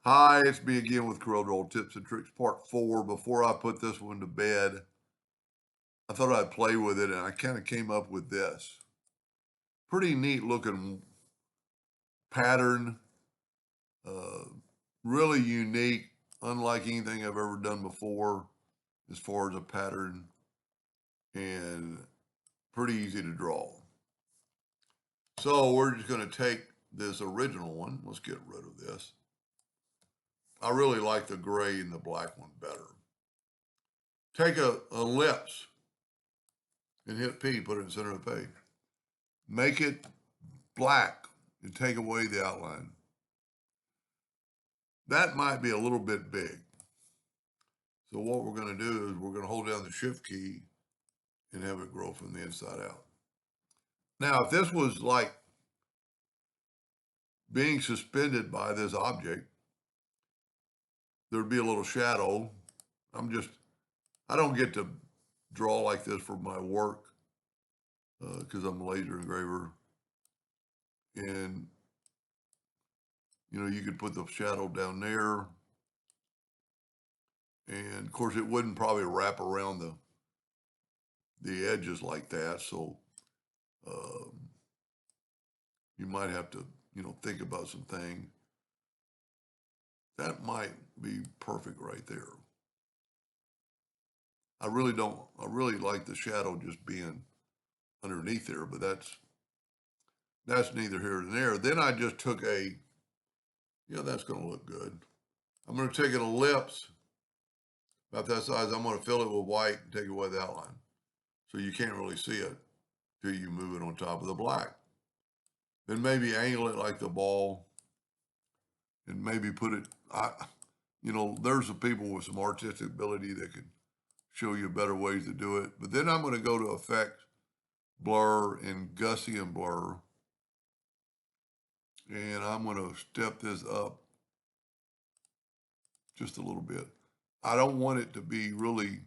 Hi, it's me again with Corel Tips and Tricks Part 4. Before I put this one to bed, I thought I'd play with it, and I kind of came up with this. Pretty neat looking pattern, uh, really unique, unlike anything I've ever done before as far as a pattern, and pretty easy to draw. So we're just going to take this original one. Let's get rid of this. I really like the gray and the black one better. Take a ellipse and hit P, put it in the center of the page. Make it black and take away the outline. That might be a little bit big. So what we're going to do is we're going to hold down the shift key and have it grow from the inside out. Now, if this was like being suspended by this object, there'd be a little shadow. I don't get to draw like this for my work because I'm a laser engraver. And, you could put the shadow down there. And of course, it wouldn't probably wrap around the edges like that. So you might have to, think about some things. That might be perfect right there. I really like the shadow just being underneath there, but that's neither here nor there. Then I just took that's going to look good. I'm going to take an ellipse about that size. I'm going to fill it with white and take away the outline. So you can't really see it till you move it on top of the black. Then maybe angle it like the ball and maybe put it, there's some people with some artistic ability that can show you better ways to do it. But then I'm going to go to Effect, Blur, and Gaussian Blur. And I'm going to step this up just a little bit. I don't want it to be really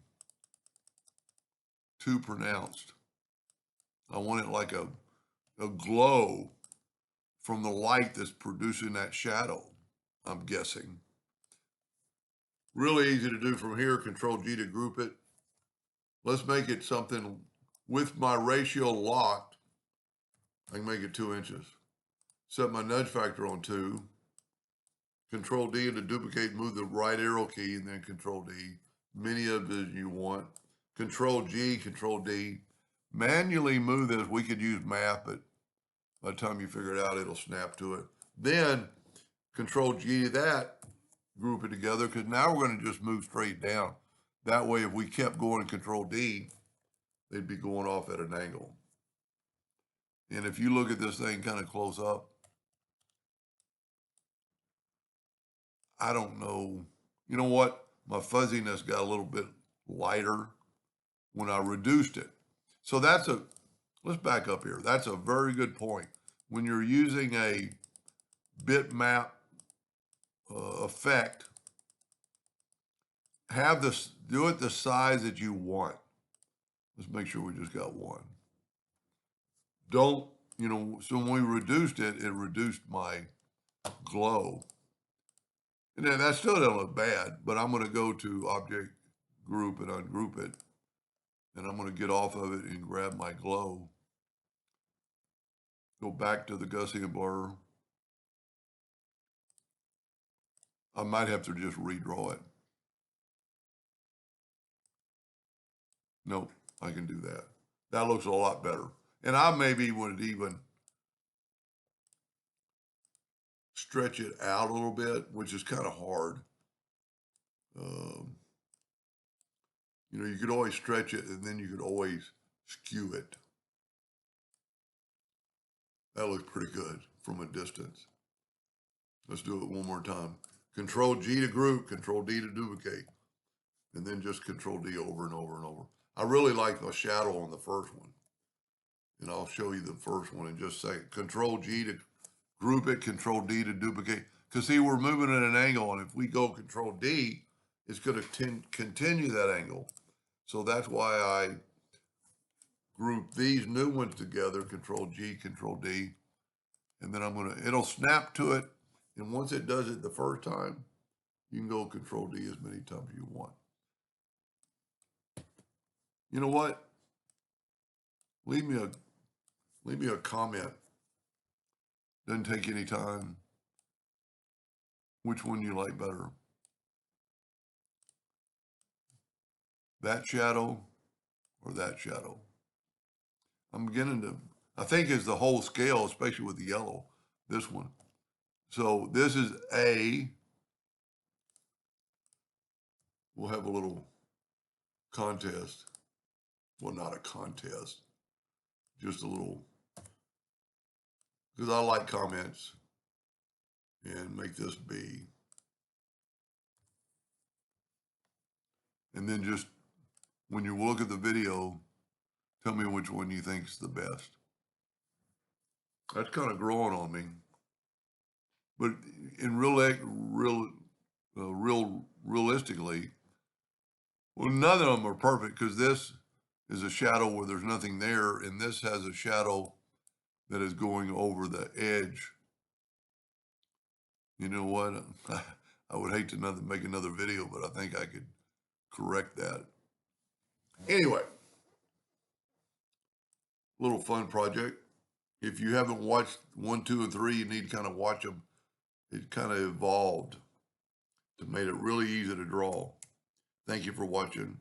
too pronounced. I want it like a glow from the light that's producing that shadow, I'm guessing. Really easy to do from here, Control G to group it. Let's make it something with my ratio locked. I can make it 2 inches. Set my nudge factor on 2. Control D to duplicate, move the right arrow key, and then Control D. Many of it you want. Control G, Control D. Manually move this. We could use math, but by the time you figure it out, it'll snap to it. Then Control G that, group it together, because now we're going to just move straight down. That way, if we kept going Control D, they'd be going off at an angle. And if you look at this thing kind of close up, I don't know. You know what? My fuzziness got a little bit lighter when I reduced it. So let's back up here. That's a very good point. When you're using a bitmap effect, do it the size that you want. Let's make sure we just got one. So when we reduced it, it reduced my glow. And then that still doesn't look bad, but I'm going to go to Object Group and ungroup it. And I'm going to get off of it and grab my glow. Go back to the Gaussian blur. I might have to just redraw it. Nope, I can do that. That looks a lot better. And I maybe would even stretch it out a little bit, which is kind of hard. You could always stretch it and then you could always skew it. That looks pretty good from a distance. Let's do it one more time. Control G to group, Control D to duplicate, and then just Control D over and over and over. I really like the shadow on the first one. And I'll show you the first one in just a second. Control G to group it, Control D to duplicate. Because see, we're moving at an angle, and if we go Control D, it's going to continue that angle. So that's why I group these new ones together, Control G, Control D, and then it'll snap to it, And once it does it the first time, you can go Control D as many times as you want. You know what? Leave me a comment. Doesn't take any time. Which one you like better? That shadow or that shadow? I'm beginning to, I think it's the whole scale, especially with the yellow, this one. So this is A. We'll have a little contest. Well, not a contest, just a little, because I like comments, and make this B. And then just, when you look at the video, tell me which one you think is the best. That's kind of growing on me. But in realistically, well, none of them are perfect, because this is a shadow where there's nothing there, and this has a shadow that is going over the edge. You know what? I would hate to make another video, but I think I could correct that. Anyway, little fun project. If you haven't watched 1, 2, and 3, you need to kind of watch them. It kind of evolved to make it really easy to draw. Thank you for watching.